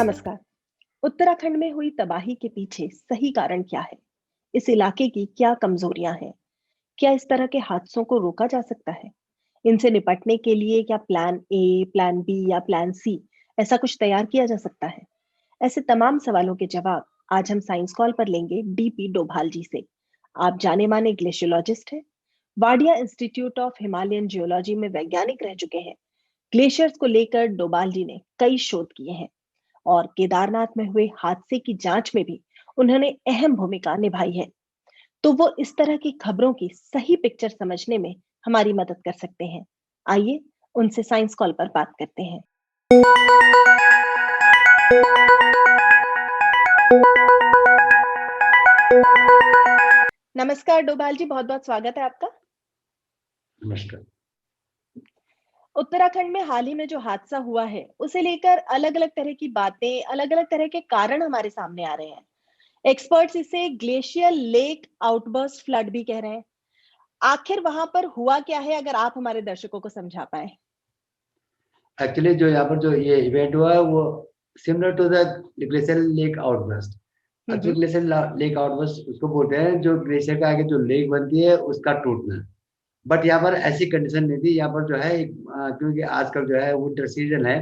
नमस्कार। उत्तराखंड में हुई तबाही के पीछे सही कारण क्या है? इस इलाके की क्या कमजोरियां हैं? क्या इस तरह के हादसों को रोका जा सकता है? इनसे निपटने के लिए क्या प्लान ए, प्लान बी या प्लान सी ऐसा कुछ तैयार किया जा सकता है? ऐसे तमाम सवालों के जवाब आज हम साइंस कॉल पर लेंगे डीपी डोभाल जी से। आप जाने माने ग्लेशियोलॉजिस्ट हैं, Wadia institute of Himalayan geology में वैज्ञानिक रह चुके हैं। ग्लेशियर्स को लेकर डोभाल जी ने कई शोध किए हैं और केदारनाथ में हुए हादसे की जांच में भी उन्होंने अहम भूमिका निभाई है। तो वो इस तरह की खबरों की सही पिक्चर समझने में हमारी मदद कर सकते हैं। आइए उनसे साइंस कॉल पर बात करते हैं। नमस्कार डोभाल जी, बहुत बहुत स्वागत है आपका। नमस्कार। उत्तराखंड में हाल ही में जो हादसा हुआ है उसे लेकर अलग अलग तरह की बातें, अलग अलग तरह के कारण हमारे सामने आ रहे हैं। एक्सपर्ट्स इसे ग्लेशियल लेक आउटबर्स्ट फ्लड भी कह रहे हैं। आखिर वहां पर हुआ क्या है, अगर आप हमारे दर्शकों को समझा पाए। एक्चुअली जो यहाँ पर जो ये इवेंट हुआ है वो similar to the glacier lake outburst. Actually hmm. Glacier lake outburst उसको बोलते हैं जो ग्लेशियर का आगे जो लेक बनती है उसका टूटना। बट यहाँ पर ऐसी कंडीशन नहीं थी। यहाँ पर जो है क्योंकि आजकल जो है विंटर सीजन है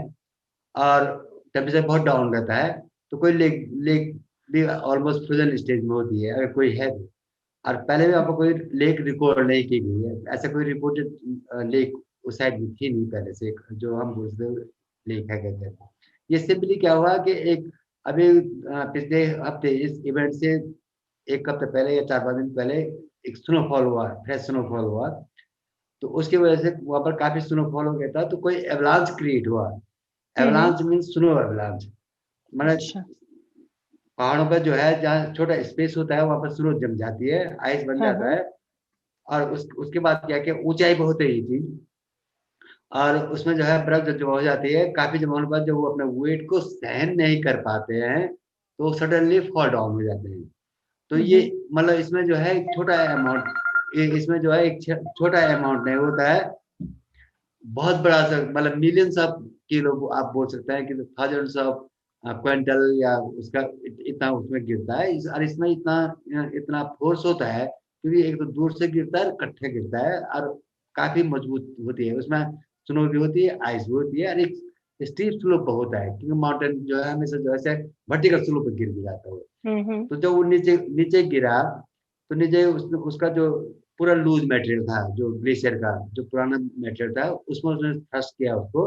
और टेम्परेचर बहुत डाउन रहता है, तो कोई लेक लेक भी ऑलमोस्ट फ्रोजन स्टेज में होती है अगर कोई है तो। और पहले भी आपको कोई लेक रिकॉर्ड नहीं की गई है, ऐसा कोई रिपोर्टेड लेक उस साइड में थी नहीं पहले से, जो हम बोलते लेक है कहते हैं। ये सिंपली क्या हुआ कि एक अभी पिछले हफ्ते इस इवेंट से एक हफ्ते पहले या 4-5 दिन पहले एक स्नोफॉल हुआ, फ्रेश स्नोफॉल हुआ। तो उसकी वजह से वहां पर काफी स्नोफॉल हो गया था, तो कोई एवलांच क्रिएट हुआ। हम्म। एवलांच मीन स्नो एवलांच, मतलब अच्छा। पहाड़ों पर जो है जहाँ छोटा स्पेस होता है वहां पर स्नो जम जाती है, आइस बन हाँ जाता हाँ। है। और उसके बाद क्या कि ऊंचाई बहुत ही थी और उसमें जो है बर्फ जब जमा हो जाती है, काफी जमा होने के बाद जब वो अपने वेट को सहन नहीं कर पाते हैं तो सडनली फॉल डाउन हो जाते हैं। तो ये हम्म। मतलब इसमें जो है एक छोटा अमाउंट, इसमें जो है एक छोटा अमाउंट नहीं होता है, बहुत बड़ा सा मतलब मिलियंस ऑफ किलो आप बोल सकते हैं कि थाउजेंड्स ऑफ क्विंटल या उसका इतना उसमें गिरता है। और इसमें इतना इतना फोर्स होता है क्योंकि एक तो दूर से गिरता है, इकट्ठे गिरता है और काफी मजबूत होती है। उसमें स्नो भी होती है, आइस भी होती है और एक स्टीप स्लोप होता है क्योंकि माउंटेन जो है हमेशा जो है वर्टिकल स्लोप पे गिर भी जाता है। हम्म। तो जब वो नीचे नीचे गिरा तो नीचे उसका जो पूरा लूज मटेरियल था, जो ग्लेशियर का जो पुराना मटेरियल था, उसमें उसने थ्रस्ट किया उसको।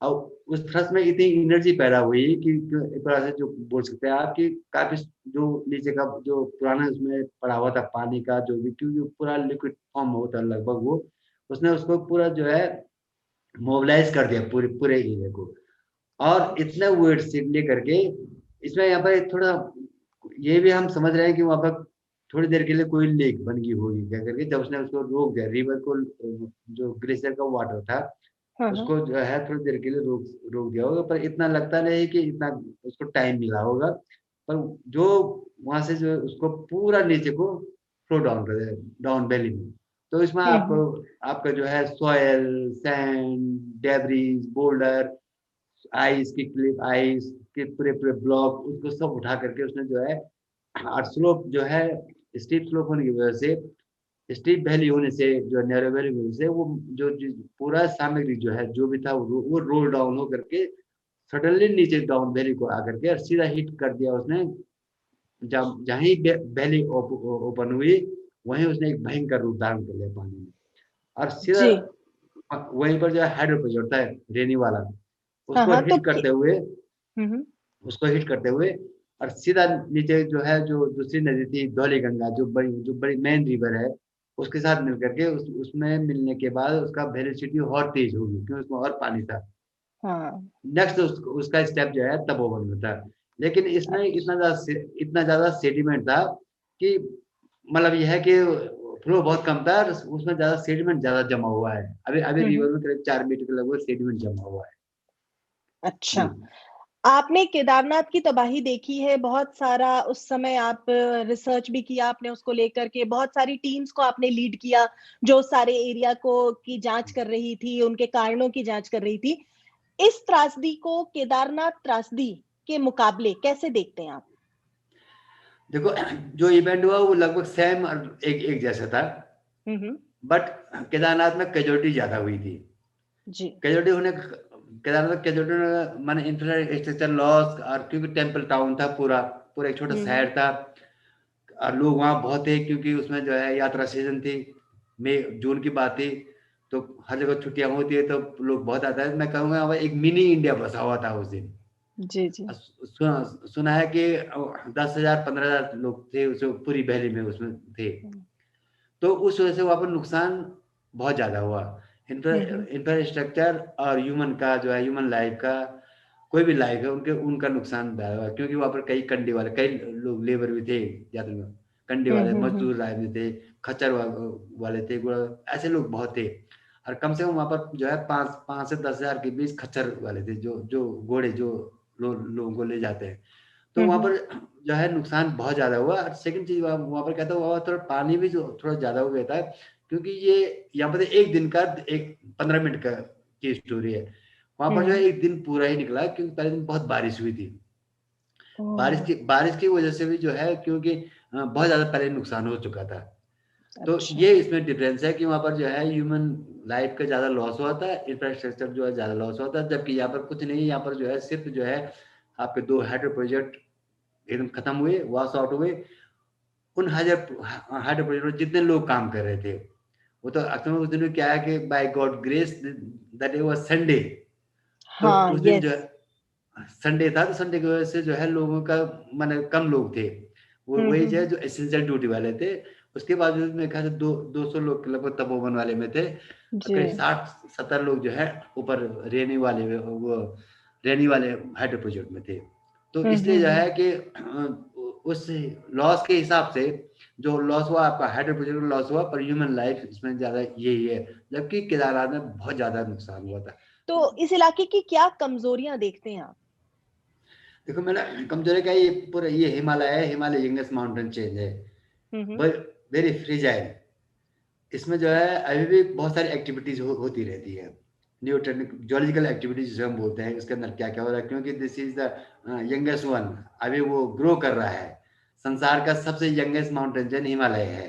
और उस थ्रस्ट में इतनी एनर्जी पैदा हुई कि एक तरह से जो बोल सकते हैं आप कि काफी जो नीचे का जो पुराना उसमें पड़ा हुआ था पानी का जो भी, क्योंकि पूरा लिक्विड फॉर्म होता है लगभग वो, उसने उसको पूरा जो है मोबिलाइज कर दिया पूरे पूरे एरिया को। और इतना वेट से लेकर के इसमें यहाँ पर थोड़ा ये भी हम समझ रहे हैं कि वहां पर थोड़ी देर के लिए कोई लेक बन गई होगी क्या करके, जब उसने उसको रोक दिया रिवर को, जो ग्लेशियर का वाटर था हाँ हाँ। उसको जो है थोड़ी देर के लिए रोक रोक दिया होगा। पर इतना लगता नहीं कि इतना उसको टाइम मिला होगा। पर जो वहां से जो उसको पूरा नीचे को फ्लो डाउन कर दिया डाउन वैली में। तो इसमें आपको हम्म। आपका जो है soil, sand, debris, boulder, ice की क्लिप, आइस के पूरे पूरे ब्लॉक, उसको सब उठा करके उसने जो है, और स्लोप जो है स्टीप स्लोप होने की वजह से, स्टीप वैली होने से, जो नैरो वैली होने से वो जो पूरा सामग्री जो है जो भी था वो रोल डाउन हो करके सडनली नीचे डाउन वैली को आकर के और सीधा हिट कर दिया उसने। जब जहाँ ही वैली ओपन हुई वहीं उसने एक भयंकर रूप धारण कर लिया पानी में। और सीधा जी। वहीं पर जो है हाइड्रो प्रेशर है रेनी वाला, हाँ उसको हाँ। हिट करते हुए हम्म। उसको हिट करते हुए और सीधा नीचे जो है जो दूसरी नदी थी धौलीगंगा, जो बड़ी मेन रिवर है, उसके साथ मिल करके उसमें मिलने के बाद उसका वेलोसिटी और तेज होगी क्योंकि उसमें और पानी था। हाँ। नेक्स्ट उसका स्टेप जो है तपोवन में था। लेकिन इसमें अच्छा। इतना ज्यादा सेडिमेंट था कि मतलब यह है कि फ्लो बहुत कम था और उसमें ज्यादा सेडिमेंट ज्यादा जमा हुआ है। अभी अभी हम्म। रिवर में करीब 4 मीटर के लगभग सेडिमेंट जमा हुआ है। अच्छा। जी। आपने केदारनाथ की तबाही देखी है, बहुत सारा उस समय आप रिसर्च भी किया आपने उसको लेकर के, बहुत सारी टीम्स को आपने लीड किया जो सारे एरिया को की जांच कर रही थी, उनके कारणों की जांच कर रही थी। इस त्रासदी को केदारनाथ त्रासदी के मुकाबले कैसे देखते हैं आप? देखो, जो इवेंट हुआ वो लगभग सेम और एक एक जैसा था, बट केदारनाथ में कैजुअलिटी ज्यादा हुई थी। जी। कैजुअलिटी होने केदारनाथ कैजुअलिटी माने इंफ्रास्ट्रक्चर लॉस, और क्योंकि टेम्पल टाउन था, पूरा पूरा एक छोटा शहर था, और लोग वहाँ बहुत थे क्योंकि उसमें जो है यात्रा सीजन थी, मई जून की बात थी, तो हर जगह छुट्टियां होती है तो लोग बहुत आता है। मैं कहूँगा वहाँ एक मिनी इंडिया बसा हुआ था उस दिन। जी जी। सुना है कि 10,000 15,000 लोग थे उस पूरी वैली में उसमें थे। तो उस वजह से वहाँ पर नुकसान बहुत ज़्यादा हुआ। इंफ्रास्ट्रक्चर और ह्यूमन का जो है, ह्यूमन लाइफ का, कोई भी लाइफ है उनके, उनका नुकसान ज़्यादा हुआ, क्योंकि वहाँ पर कई कंडी वाले, कई लोग लेबर भी थे यात्री में, कंडी वाले मजदूर राय में थे, खच्चर वाले थे, ऐसे लोग बहुत थे। और कम से कम वहाँ पर जो है 5 से 10,000 के बीच खच्चर वाले थे, जो जो घोड़े जो लोगों को ले जाते हैं। तो वहाँ पर जो है नुकसान बहुत ज़्यादा हुआ। और सेकंड चीज़ वहाँ पर कहता हुआ थोड़ा पानी भी जो थोड़ा ज़्यादा हो गया था, क्योंकि ये यहाँ पर एक दिन का, एक 15 मिनट का की स्टोरी है। वहाँ पर जो है एक दिन पूरा ही निकला, क्योंकि पहले दिन बहुत बारिश हुई थी। बारिश की वजह से भी जो है, क्योंकि बहुत ज़्यादा पहले नुकसान हो चुका था। तो अच्छा। ये इसमें डिफरेंस है कि वहाँ पर जो है ह्यूमन लाइफ का ज़्यादा लॉस हुआ था, इंफ्रास्ट्रक्चर जो है ज़्यादा लॉस हुआ था, जबकि यहाँ पर कुछ नहीं। यहाँ पर जो है सिर्फ जो है आपके 2 हाइड्रो प्रोजेक्ट एकदम खत्म हुए, वॉश आउट हुए। उन हाइड्रो प्रोजेक्ट में जितने लोग काम कर रहे थे, वो तो असल में उस दिन क्या है कि by God grace that was Sunday, तो हाँ। उस दिन जो यस। है संडे था, तो संडे की वजह से जो है लोगों का माने कम लोग थे, वो वही जो है जो एसेंशियल ड्यूटी वाले थे। उसके बाद मेरे ख्याल से 200 लोग लगभग तपोवन वाले में थे, जी। करीब 60-70 लोग जो है ऊपर रेनी वाले वो रेनी वाले हाइड्रो प्रोजेक्ट में थे। तो इसलिए जो है कि उस लॉस के हिसाब से जो लॉस हुआ आपका हाइड्रो प्रोजेक्ट में लॉस हुआ, पर ह्यूमन लाइफ इसमें ज्यादा यही है, जबकि केदारनाथ में बहुत ज्यादा नुकसान हुआ था। तो इस इलाके की क्या कमजोरियां देखते हैं आप? देखो मेरा कमजोरी क्या है, ये पूरा ये हिमालय है, हिमालय यंगेस्ट माउंटेन चेंज है, वेरी फ्रीजाइल। इसमें जो है अभी भी बहुत सारी एक्टिविटीज होती रहती है, न्यू जोलॉजिकल एक्टिविटीज जिसे हम बोलते हैं, इसके अंदर क्या क्या हो रहा है, क्योंकि this is the youngest one, अभी वो ग्रो कर रहा है। संसार का सबसे यंगेस्ट माउंटेन चेन हिमालय है,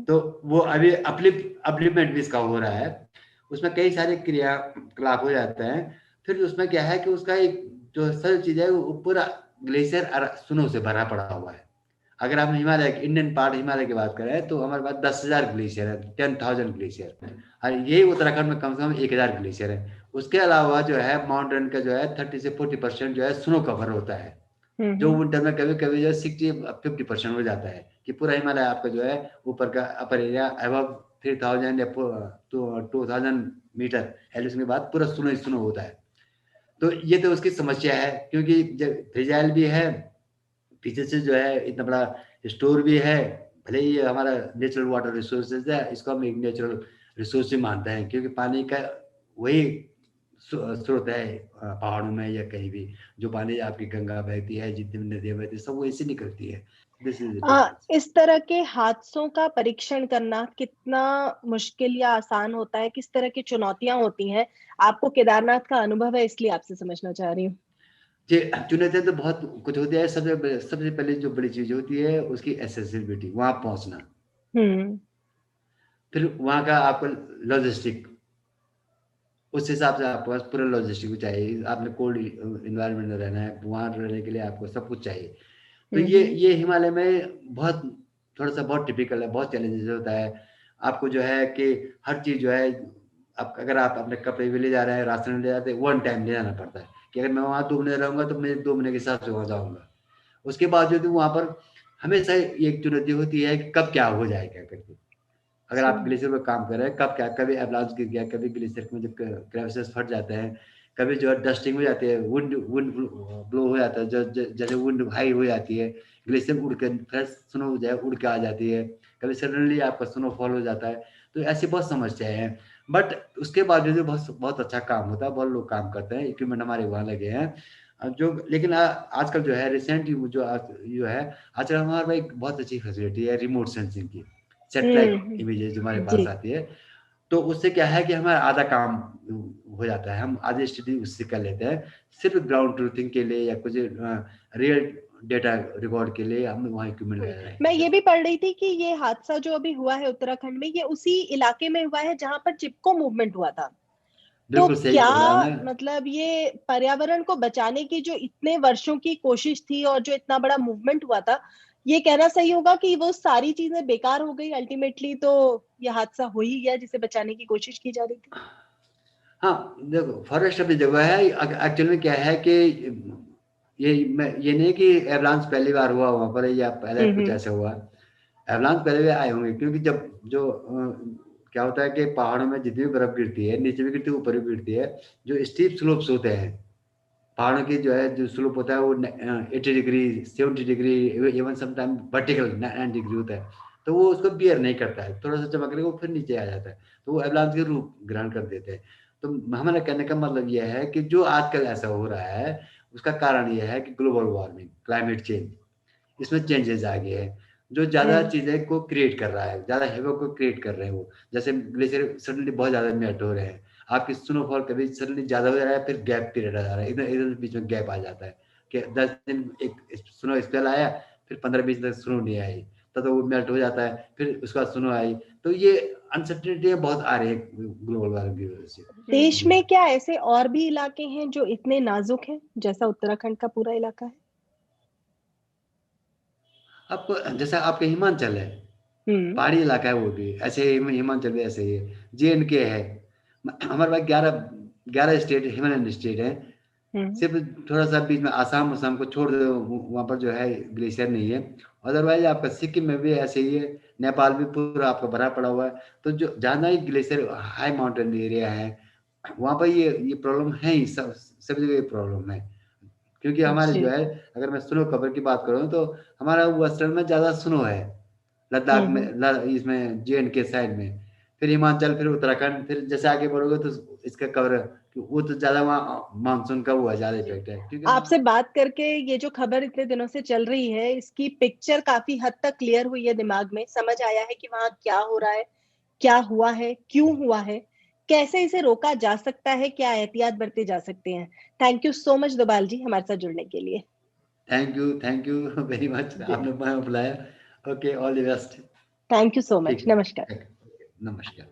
तो वो अभी अपलिपमेंट भी इसका हो रहा है। उसमें कई सारे क्रियाकलाप हो जाते हैं। फिर उसमें क्या है कि उसका एक जो सरल चीज है, वो पूरा ग्लेशियर स्नो से भरा पड़ा हुआ है। अगर आप हिमालय इंडियन पार्ट हिमालय की बात करें, तो हमारे पास 10,000 ग्लेशियर है, 10,000 ग्लेशियर, और यही उत्तराखंड में कम से कम 1,000 ग्लेशियर है। उसके अलावा जो है माउंटेन का जो है 30 से 40% जो है स्नो कवर होता है, जो विंटर में कभी कभी जो है 60-50% हो जाता है, कि पूरा हिमालय आपका जो है ऊपर का अपर एरिया अबव 3,000 या 2,000 मीटर एलिवेशन के बाद पूरा स्नो स्नो होता है। तो ये तो उसकी समस्या है, क्योंकि जब फ्रिजाइल भी है, पीछे से जो है इतना बड़ा स्टोर भी है। भले ही ये हमारा नेचुरल वाटर रिसोर्सेज है, इसको हम एक नेचुरल रिसोर्स ही मानते हैं, क्योंकि पानी का वही स्रोत है पहाड़ों में या कहीं भी। जो पानी आपकी गंगा बहती है, जितनी भी नदियां बहती है, सब वो ऐसे निकलती है। This is the difference. इस तरह के हादसों का परीक्षण करना कितना मुश्किल या आसान होता है? किस तरह की चुनौतियां होती हैं? आपको केदारनाथ का अनुभव है, इसलिए आपसे समझना चाह रही हूँ। जी, चुनौतियां तो बहुत कुछ होती है। सबसे पहले जो बड़ी चीज होती है उसकी एसेसिबिलिटी, वहां पहुंचना। हम्म। फिर वहां का आपको लॉजिस्टिक, उस हिसाब से आपके पास पूरा लॉजिस्टिक चाहिए। आपने कोल्ड इन्वायरमेंट में रहना है, वहां रहने के लिए आपको सब कुछ चाहिए। तो ये हिमालय में बहुत थोड़ा सा बहुत टिपिकल है, बहुत चैलेंजेस होता है। आपको जो है कि हर चीज जो है, आप अगर आप अपने कपड़े भी ले जा रहे हैं, राशन ले जाते हैं, वन टाइम ले जाना पड़ता है, कि अगर मैं वहाँ 2 महीने रहूंगा तो मैं 2 महीने के हिसाब से वहाँ जाऊंगा। उसके बावजूद वहाँ पर हमेशा एक चुनौती होती है कि कब क्या हो जाएगा करके। अगर आप ग्लेशियर पर काम कर रहे हैं, कब क्या, कभी एवलांच गिर गया, कभी ग्लेशियर में जब क्रेविसेस फट जाते हैं, कभी जो है डस्टिंग हो जाती है, विंड विंड ब्लो हो जाता है, जैसे विंड हाई हो जाती है, ग्लेशियर उड़ के फ्रेश स्नो हो जाए उड़ के आ जाती है, कभी सडनली आपका स्नोफॉल हो जाता है। तो ऐसी बहुत समस्याएं हैं, बट उसके बावजूद भी बहुत बहुत अच्छा काम होता है, बहुत लोग काम करते हैं, इक्विपमेंट हमारे वहाँ लगे हैं। जो लेकिन आजकल जो है रिसेंट जो है आजकल हमारे पास एक बहुत अच्छी फैसिलिटी है रिमोट सेंसिंग की, सैटेलाइट हम्म। इमेजेस जो हमारे जी। पास आती है। तो उससे क्या है कि हमारा आधा काम हो जाता है, हम आधी स्टडी उससे कर लेते हैं। सिर्फ ग्राउंड ट्रूथिंग के लिए या कुछ रियल डेटा रिकॉर्ड के लिए हम वहाँ इक्विपमेंट लगाए मैं हैं। ये भी पढ़ रही थी कि ये हादसा जो अभी हुआ है उत्तराखंड में, ये उसी इलाके में हुआ है जहां पर चिपको मूवमेंट हुआ था। तो बिल्कुल सही क्या बोला आपने। मतलब ये पर्यावरण को बचाने की जो इतने वर्षों की कोशिश थी और जो इतना बड़ा मूवमेंट हुआ था, ये कहना सही होगा कि वो सारी चीजें बेकार हो गई अल्टीमेटली, तो ये हादसा हो ही गया जिसे बचाने की कोशिश की जा रही थी। हाँ, देखो फॉरेस्ट अपनी जगह है। एक्चुअल में क्या है कि ये नहीं कि एवलांस पहली बार हुआ वहाँ पर या पहले कुछ हम्म। ऐसा हुआ। एवलांस पहले भी आए होंगे, क्योंकि जब जो क्या होता है कि पहाड़ों में जितनी भी बर्फ गिरती है, नीचे भी गिरती है, ऊपर भी गिरती है, जो स्टीप स्लोप्स होते हैं पहाड़ों की, जो है जो स्लोप होता है वो 80 degree, 70 degree, even sometime vertical 9 degree होता है। तो वो उसको बियर नहीं करता है, थोड़ा सा चमक वो फिर नीचे आ जाता है, तो वो एवलांस के रूप ग्रहण कर देते हैं। तो हमारा कहने का मतलब यह है कि जो आजकल ऐसा हो रहा है, उसका कारण यह है कि ग्लोबल वार्मिंग, क्लाइमेट चेंज, इसमें चेंजेस आ गए हैं, जो ज़्यादा हम्म। चीज़ें को क्रिएट कर रहा है, ज़्यादा हैवोक को क्रिएट कर रहे हैं वो। जैसे ग्लेशियर सडनली बहुत ज़्यादा मेल्ट हो रहे हैं, आपकी स्नोफॉल कभी सडनली ज़्यादा हो जा रहा है, फिर गैप पीरियड आ जा रहा है, इधर इधर बीच में गैप आ जाता है कि 10 दिन एक स्नो स्पेल आया, फिर 15-20 दिन स्नो नहीं आई, तब तो वो मेल्ट हो जाता है, फिर उसके बाद स्नो आई। तो ये अनसर्टेनिटी बहुत आ रही है ग्लोबल वार्मिंग की वजह से। देश जी। में क्या ऐसे और भी इलाके हैं जो इतने नाजुक हैं जैसा उत्तराखंड का पूरा इलाका है? अब जैसा आपके हिमाचल है, हम्म। पहाड़ी इलाका है, वो भी ऐसे ही, हिमाचल भी ऐसे ही है, जे&के है। हमारे पास 11 स्टेट, हिमालयन स्टेट है। हम्म। सिर्फ थोड़ा सा बीच में आसाम आसाम को छोड़ दो, वहाँ पर जो है ग्लेशियर नहीं है। अदरवाइज आपका सिक्किम में भी ऐसे ही है, नेपाल भी पूरा आपका भरा पड़ा हुआ है। तो जो जहाँ ही ग्लेशियर हाई माउंटेन एरिया है, वहाँ पर ये प्रॉब्लम है ही, सब जगह ये प्रॉब्लम है। क्योंकि हमारे जी। जो है, अगर मैं स्नो कवर की बात करूँ तो हमारा वेस्टर्न में ज़्यादा स्नो है, लद्दाख में, हम्म। इसमें जे&के साइड में, फिर हिमाचल, फिर उत्तराखंड, फिर जैसे आगे बढ़ोगे तो इसका कवर, वो तो ज़्यादा वहाँ मानसून का हुआ ज़्यादा इफेक्ट है, क्योंकि आपसे वहाँ। बात करके ये जो खबर इतने दिनों से चल रही है, इसकी पिक्चर काफी हद तक क्लियर हुई है दिमाग में, समझ आया है कि वहां क्या हो रहा है, क्या हुआ है, क्यों हुआ है, कैसे इसे रोका जा सकता है, क्या एहतियात बरते जा सकते हैं। Thank you so much Doval जी हमारे साथ जुड़ने के लिए। थैंक यू वेरी मच, जी। आपने बुलाया। Okay, all the best. Thank you so ठीक मच। है, नमस्कार। नमस्कार।